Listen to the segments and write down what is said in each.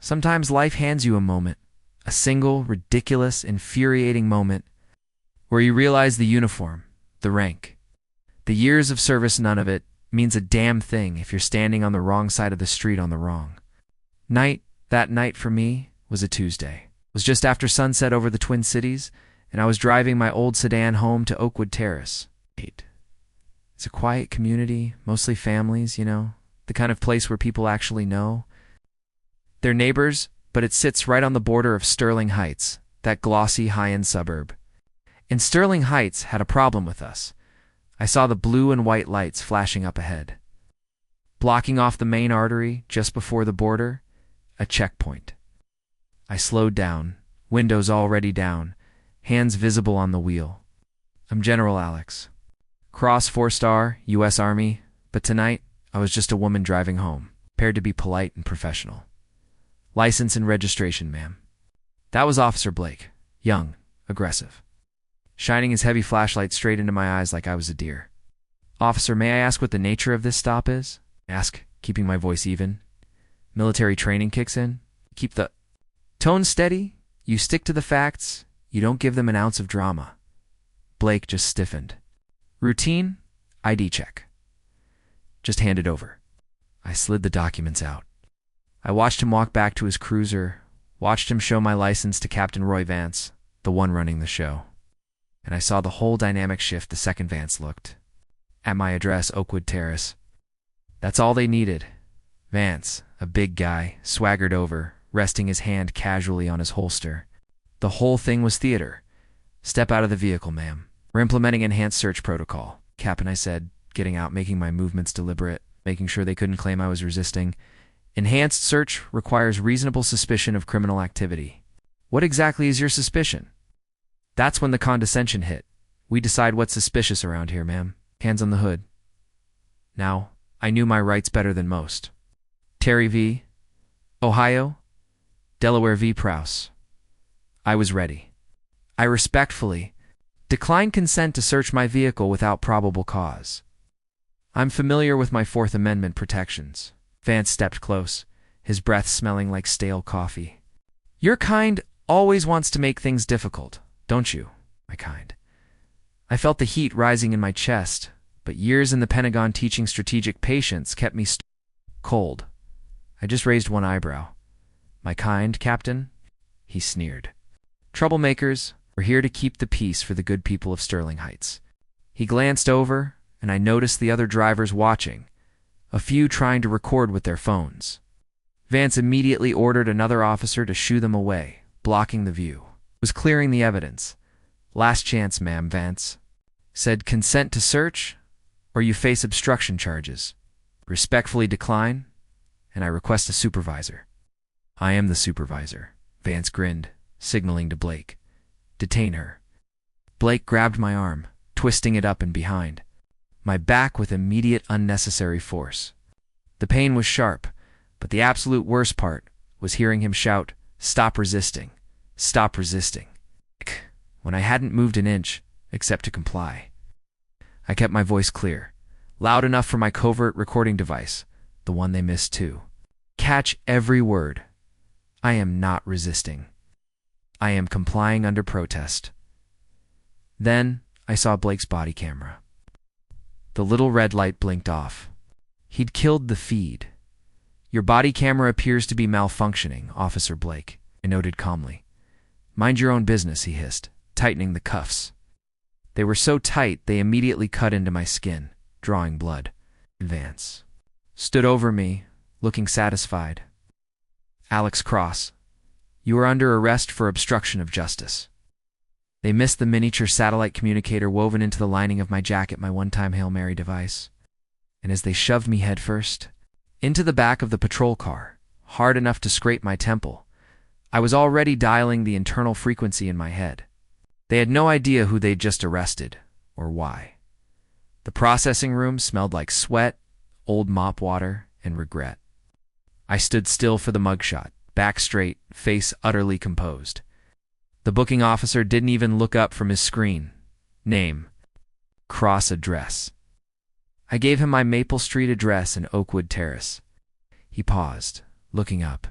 Sometimes life hands you a moment, a single, ridiculous, infuriating moment, where you realize the uniform, the rank, the years of service, none of it means a damn thing if you're standing on the wrong side of the street on the wrong night. That night for me was a Tuesday. It was just after sunset over the Twin Cities, and I was driving my old sedan home to Oakwood Terrace. It's a quiet community, mostly families, the kind of place where people actually know their neighbors, but it sits right on the border of Sterling Heights, that glossy high-end suburb. And Sterling Heights had a problem with us. I saw the blue and white lights flashing up ahead, blocking off the main artery just before the border, a checkpoint. I slowed down, windows already down, hands visible on the wheel. I'm General Alex. Cross 4-star, U.S. Army, but tonight I was just a woman driving home, prepared to be polite and professional. License and registration, ma'am. That was Officer Blake, young, aggressive, shining his heavy flashlight straight into my eyes like I was a deer. Officer, may I ask what the nature of this stop is? Ask, keeping my voice even. Military training kicks in. Keep the tone steady. You stick to the facts. You don't give them an ounce of drama. Blake just stiffened. Routine, ID check. Just hand it over. I slid the documents out. I watched him walk back to his cruiser, watched him show my license to Captain Roy Vance, the one running the show. And I saw the whole dynamic shift the second Vance looked. At my address, Oakwood Terrace. That's all they needed. Vance, a big guy, swaggered over, resting his hand casually on his holster. The whole thing was theater. Step out of the vehicle, ma'am. We're implementing enhanced search protocol, Captain, I said, getting out, making my movements deliberate, making sure they couldn't claim I was resisting. Enhanced search requires reasonable suspicion of criminal activity. What exactly is your suspicion? That's when the condescension hit. We decide what's suspicious around here, ma'am. Hands on the hood. Now, I knew my rights better than most. Terry v. Ohio, Delaware v. Prowse. I was ready. I respectfully declined consent to search my vehicle without probable cause. I'm familiar with my Fourth Amendment protections. Vance stepped close, his breath smelling like stale coffee. Your kind always wants to make things difficult, don't you, my kind? I felt the heat rising in my chest, but years in the Pentagon teaching strategic patience kept me cold. I just raised one eyebrow. My kind, Captain? He sneered. Troublemakers, we're here to keep the peace for the good people of Sterling Heights. He glanced over, and I noticed the other drivers watching, a few trying to record with their phones. Vance immediately ordered another officer to shoo them away, blocking the view. Was clearing the evidence. Last chance, ma'am, Vance. Said consent to search, or you face obstruction charges. Respectfully decline, and I request a supervisor. I am the supervisor. Vance grinned, signaling to Blake. Detain her. Blake grabbed my arm, twisting it up and behind. My back with immediate unnecessary force. The pain was sharp, but the absolute worst part was hearing him shout, "Stop resisting! Stop resisting!" when I hadn't moved an inch, except to comply. I kept my voice clear, loud enough for my covert recording device, the one they missed too. Catch every word. I am not resisting. I am complying under protest. Then I saw Blake's body camera. The little red light blinked off. He'd killed the feed. Your body camera appears to be malfunctioning, Officer Blake, I noted calmly. Mind your own business, he hissed, tightening the cuffs. They were so tight they immediately cut into my skin, drawing blood. Vance stood over me, looking satisfied. Alex Cross, you are under arrest for obstruction of justice. They missed the miniature satellite communicator woven into the lining of my jacket, my one-time Hail Mary device. And as they shoved me headfirst into the back of the patrol car, hard enough to scrape my temple, I was already dialing the internal frequency in my head. They had no idea who they'd just arrested, or why. The processing room smelled like sweat, old mop water, and regret. I stood still for the mugshot, back straight, face utterly composed. The booking officer didn't even look up from his screen. Name. Cross address. I gave him my Maple Street address in Oakwood Terrace. He paused, looking up,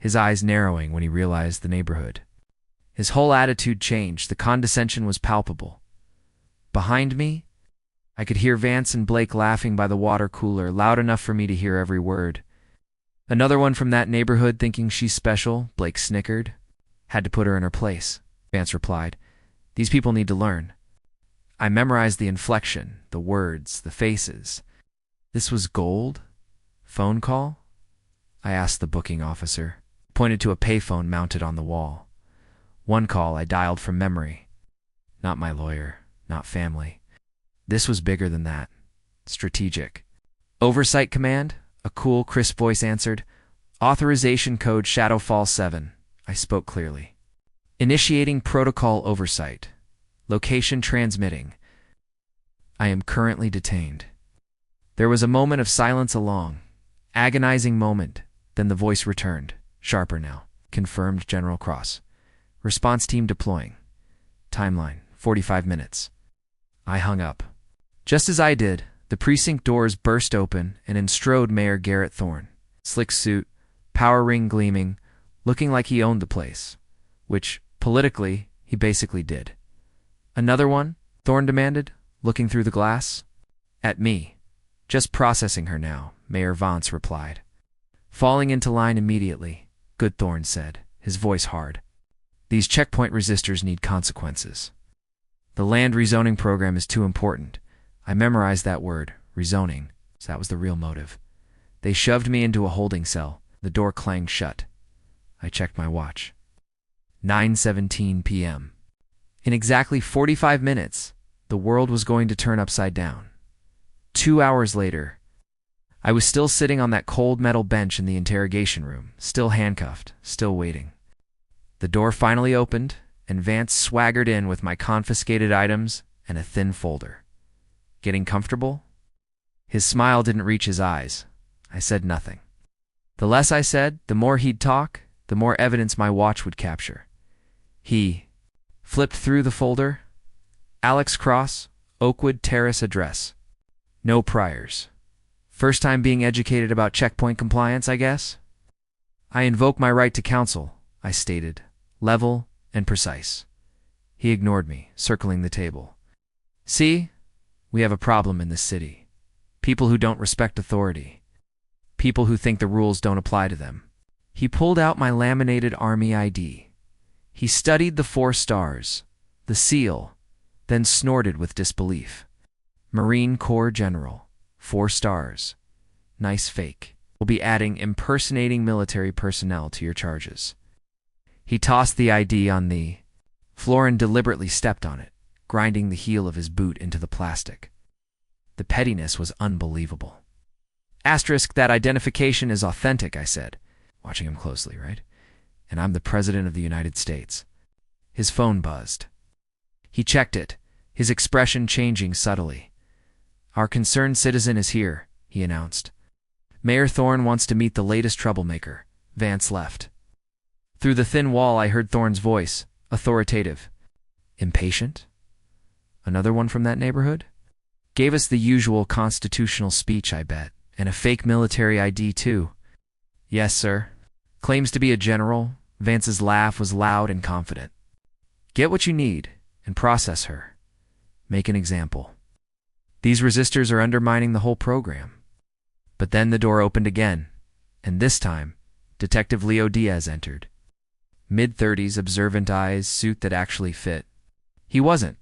his eyes narrowing when he realized the neighborhood. His whole attitude changed. The condescension was palpable. Behind me, I could hear Vance and Blake laughing by the water cooler, loud enough for me to hear every word. "Another one from that neighborhood thinking she's special," Blake snickered. "Had to put her in her place," Vance replied. "These people need to learn." I memorized the inflection, the words, the faces. "This was gold? Phone call?" I asked the booking officer. Pointed to a payphone mounted on the wall. One call I dialed from memory. Not my lawyer, not family. This was bigger than that. Strategic. "Oversight Command," a cool, crisp voice answered. "Authorization code Shadowfall 7. I spoke clearly. "Initiating protocol oversight. Location transmitting. I am currently detained." There was a moment of silence, a long, agonizing moment. Then the voice returned, sharper now. "Confirmed, General Cross. Response team deploying. Timeline, 45 minutes. I hung up. Just as I did, the precinct doors burst open and in strode Mayor Garrett Thorne. Slick suit, power ring gleaming, looking like he owned the place. Which, politically, he basically did. "Another one?" Thorne demanded, looking through the glass. At me. "Just processing her now," Mayor Vance replied. "Falling into line immediately," Good Thorne said, his voice hard. "These checkpoint resistors need consequences. The land rezoning program is too important." I memorized that word, rezoning, so that was the real motive. They shoved me into a holding cell. The door clanged shut. I checked my watch. 9:17 p.m. In exactly 45 minutes, the world was going to turn upside down. 2 hours later, I was still sitting on that cold metal bench in the interrogation room, still handcuffed, still waiting. The door finally opened, and Vance swaggered in with my confiscated items and a thin folder. "Getting comfortable?" His smile didn't reach his eyes. I said nothing. The less I said, the more he'd talk, the more evidence my watch would capture. He flipped through the folder. "Alex Cross, Oakwood Terrace address. No priors. First time being educated about checkpoint compliance, I guess?" "I invoke my right to counsel," I stated, level and precise. He ignored me, circling the table. "See? We have a problem in this city. People who don't respect authority. People who think the rules don't apply to them." He pulled out my laminated Army ID. He studied the 4 stars, the seal, then snorted with disbelief. "Marine Corps General, 4 stars. Nice fake. We'll be adding impersonating military personnel to your charges." He tossed the ID on the floor and deliberately stepped on it, grinding the heel of his boot into the plastic. The pettiness was unbelievable. "Asterisk, that identification is authentic," I said, watching him closely, right? "And I'm the President of the United States." His phone buzzed. He checked it, his expression changing subtly. "Our concerned citizen is here," he announced. "Mayor Thorne wants to meet the latest troublemaker." Vance left. Through the thin wall I heard Thorne's voice, authoritative. "Impatient? Another one from that neighborhood?" Gave us the usual constitutional speech, I bet, and a fake military ID too. "Yes, sir." Claims to be a general. Vance's laugh was loud and confident. "Get what you need and process her. Make an example. These resistors are undermining the whole program." But then the door opened again, and this time, Detective Leo Diaz entered. Mid-30s, observant eyes, suit that actually fit. He wasn't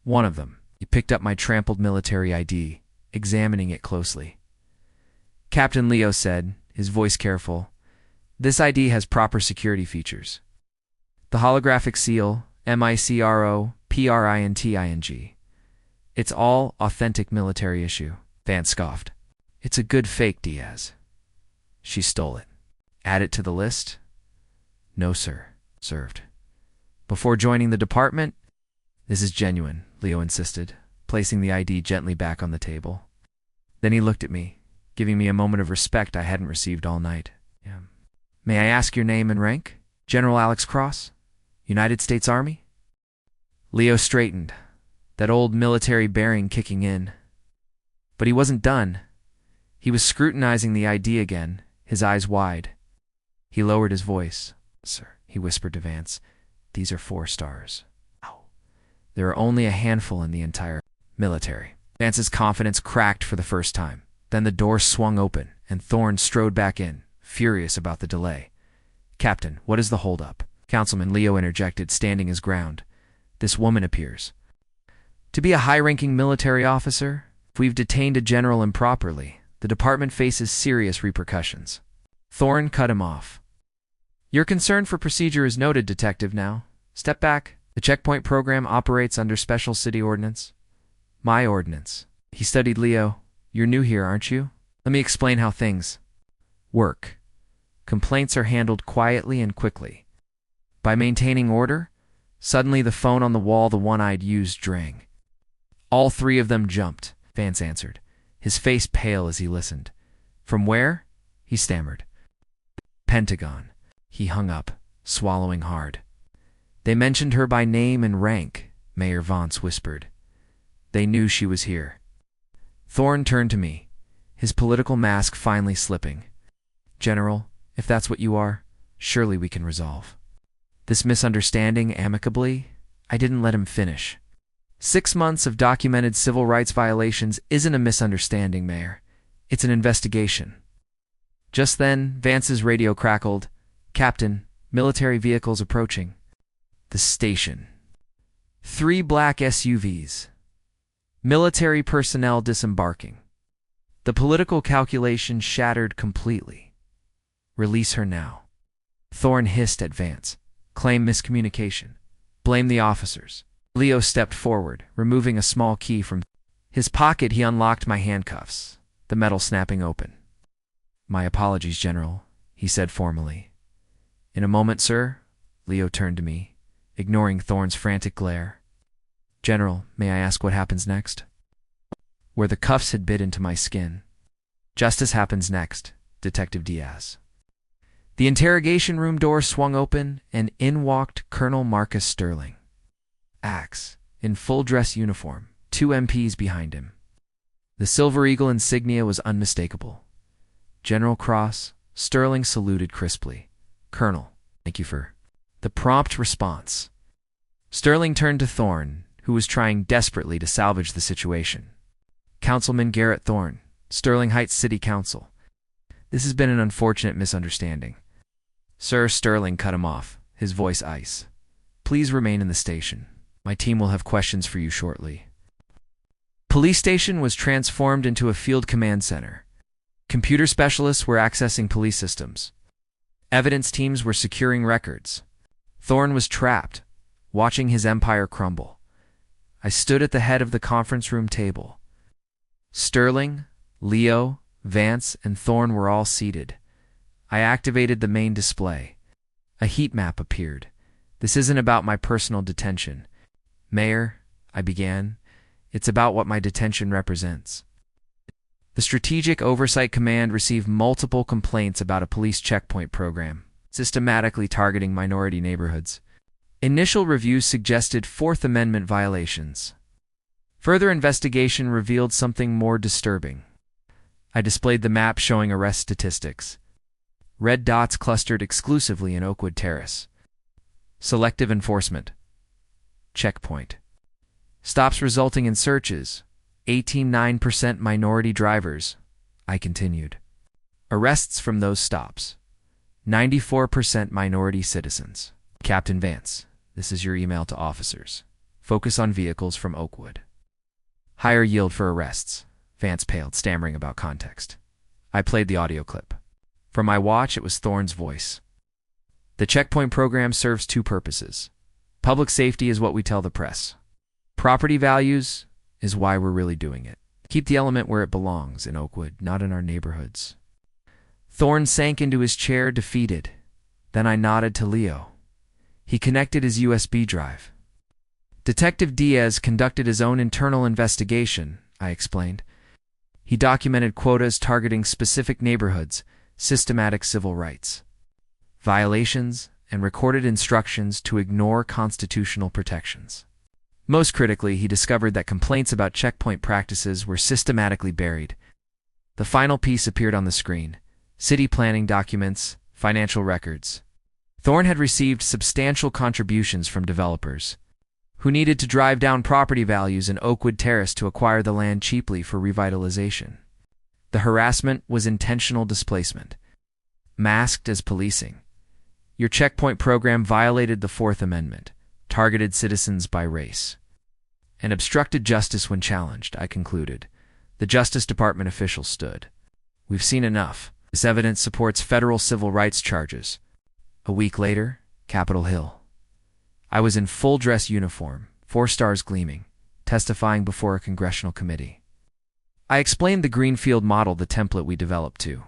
one of them. He picked up my trampled military ID, examining it closely. "Captain Leo said," his voice careful, "this ID has proper security features. The holographic seal, MICROPRINTING. It's all authentic military issue." Vance scoffed. "It's a good fake, Diaz." "She stole it." "Add it to the list?" "No, sir." Served. "Before joining the department?" "This is genuine," Leo insisted, placing the ID gently back on the table. Then he looked at me, giving me a moment of respect I hadn't received all night. "May I ask your name and rank?" "General Alex Cross, United States Army." Leo straightened, that old military bearing kicking in. But he wasn't done. He was scrutinizing the ID again, his eyes wide. He lowered his voice. Sir, he whispered to Vance, these are 4 stars. Ow. There are only a handful in the entire military. Vance's confidence cracked for the first time. Then the door swung open, and Thorne strode back in, furious about the delay. Captain, what is the holdup? Councilman Leo interjected, standing his ground. This woman appears to be a high-ranking military officer. If we've detained a general improperly, the department faces serious repercussions. Thorne cut him off. Your concern for procedure is noted, Detective. Now, step back. The checkpoint program operates under special city ordinance. My ordinance. He studied Leo. You're new here, aren't you? Let me explain how things work. Complaints are handled quietly and quickly. By maintaining order, suddenly the phone on the wall the one-eyed used rang. All 3 of them jumped, Vance answered, his face pale as he listened. From where? He stammered. Pentagon. He hung up, swallowing hard. They mentioned her by name and rank, Mayor Vance whispered. They knew she was here. Thorne turned to me, his political mask finally slipping. General, if that's what you are, surely we can resolve this misunderstanding amicably. I didn't let him finish. 6 months of documented civil rights violations isn't a misunderstanding, Mayor. It's an investigation. Just then, Vance's radio crackled. Captain, military vehicles approaching the station. 3 black SUVs. Military personnel disembarking. The political calculation shattered completely. Release her now. Thorne hissed at Vance. Claim miscommunication. Blame the officers. Leo stepped forward, removing a small key from his pocket. He unlocked my handcuffs, the metal snapping open. My apologies, General, he said formally. In a moment, sir. Leo turned to me, ignoring Thorne's frantic glare. General, may I ask what happens next? Where the cuffs had bit into my skin. Justice happens next, Detective Diaz. The interrogation room door swung open, and in walked Colonel Marcus Sterling. Axe, in full dress uniform, 2 MPs behind him. The Silver Eagle insignia was unmistakable. General Cross, Sterling saluted crisply. Colonel, thank you for the prompt response. Sterling turned to Thorne, who was trying desperately to salvage the situation. Councilman Garrett Thorne, Sterling Heights City Council. This has been an unfortunate misunderstanding. Sir, Sterling cut him off, his voice ice. Please remain in the station. My team will have questions for you shortly. Police station was transformed into a field command center. Computer specialists were accessing police systems. Evidence teams were securing records. Thorne was trapped, watching his empire crumble. I stood at the head of the conference room table. Sterling, Leo, Vance, and Thorne were all seated. I activated the main display. A heat map appeared. This isn't about my personal detention. Mayor, I began, it's about what my detention represents. The Strategic Oversight Command received multiple complaints about a police checkpoint program, systematically targeting minority neighborhoods. Initial reviews suggested Fourth Amendment violations. Further investigation revealed something more disturbing. I displayed the map showing arrest statistics. Red dots clustered exclusively in Oakwood Terrace. Selective enforcement. Checkpoint. Stops resulting in searches. 89% minority drivers. I continued. Arrests from those stops. 94% minority citizens. Captain Vance, this is your email to officers. Focus on vehicles from Oakwood. Higher yield for arrests. Vance paled, stammering about context. I played the audio clip. From my watch, it was Thorne's voice. The checkpoint program serves 2 purposes. Public safety is what we tell the press. Property values is why we're really doing it. Keep the element where it belongs, in Oakwood, not in our neighborhoods. Thorne sank into his chair, defeated. Then I nodded to Leo. He connected his USB drive. Detective Diaz conducted his own internal investigation, I explained. He documented quotas targeting specific neighborhoods, systematic civil rights violations, and recorded instructions to ignore constitutional protections. Most critically, he discovered that complaints about checkpoint practices were systematically buried. The final piece appeared on the screen. City planning documents, Financial records. Thorne had received substantial contributions from developers who needed to drive down property values in Oakwood Terrace to acquire the land cheaply for revitalization. The harassment was intentional displacement, masked as policing. Your checkpoint program violated the Fourth Amendment, targeted citizens by race, and obstructed justice when challenged, I concluded. The Justice Department official stood. We've seen enough. This evidence supports federal civil rights charges. A week later, Capitol Hill. I was in full dress uniform, 4 stars gleaming, testifying before a congressional committee. I explained the Greenfield model, the template we developed to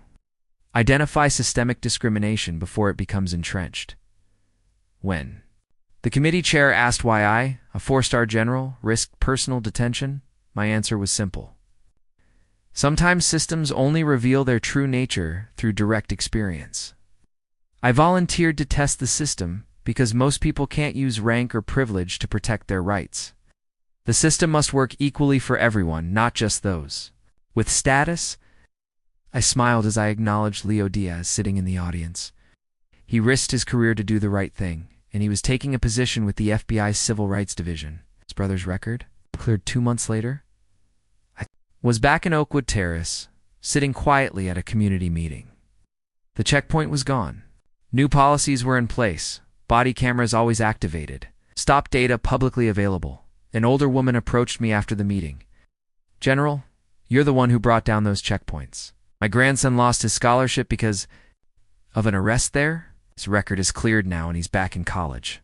identify systemic discrimination before it becomes entrenched. When the committee chair asked why I, a 4-star general, risked personal detention, my answer was simple. Sometimes systems only reveal their true nature through direct experience. I volunteered to test the system because most people can't use rank or privilege to protect their rights. The system must work equally for everyone, not just those with status. I smiled as I acknowledged Leo Diaz sitting in the audience. He risked his career to do the right thing, and he was taking a position with the FBI's Civil Rights Division. His brother's record, cleared 2 months later, I was back in Oakwood Terrace, sitting quietly at a community meeting. The checkpoint was gone. New policies were in place, body cameras always activated, stop data publicly available. An older woman approached me after the meeting. General, you're the one who brought down those checkpoints. My grandson lost his scholarship because of an arrest there. His record is cleared now and he's back in college.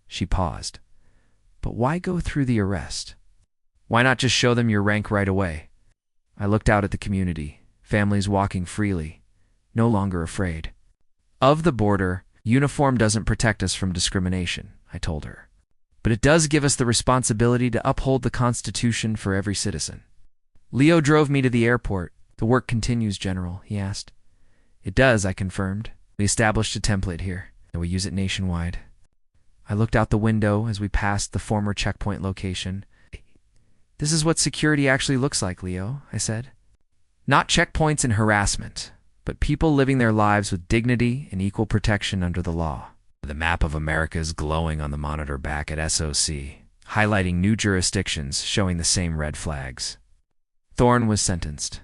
She paused. But why go through the arrest? Why not just show them your rank right away? I looked out at the community, families walking freely, no longer afraid. Of the border, uniform doesn't protect us from discrimination, I told her. But it does give us the responsibility to uphold the Constitution for every citizen. Leo drove me to the airport. The work continues, General, he asked. It does, I confirmed. We established a template here, and we use it nationwide. I looked out the window as we passed the former checkpoint location. This is what security actually looks like, Leo, I said. Not checkpoints and harassment, but people living their lives with dignity and equal protection under the law. The map of America is glowing on the monitor back at SOC, highlighting new jurisdictions showing the same red flags. Thorne was sentenced.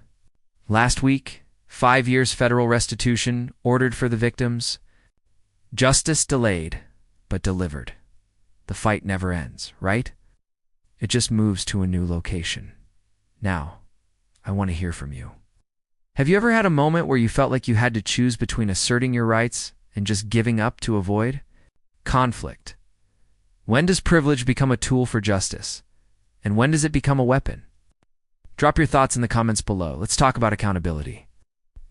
Last week, 5 years federal restitution ordered for the victims. Justice delayed, but delivered. The fight never ends, right? It just moves to a new location. Now, I want to hear from you. Have you ever had a moment where you felt like you had to choose between asserting your rights and just giving up to avoid conflict? When does privilege become a tool for justice? And when does it become a weapon? Drop your thoughts in the comments below. Let's talk about accountability.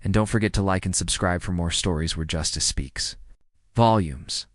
And don't forget to like and subscribe for more stories where justice speaks volumes.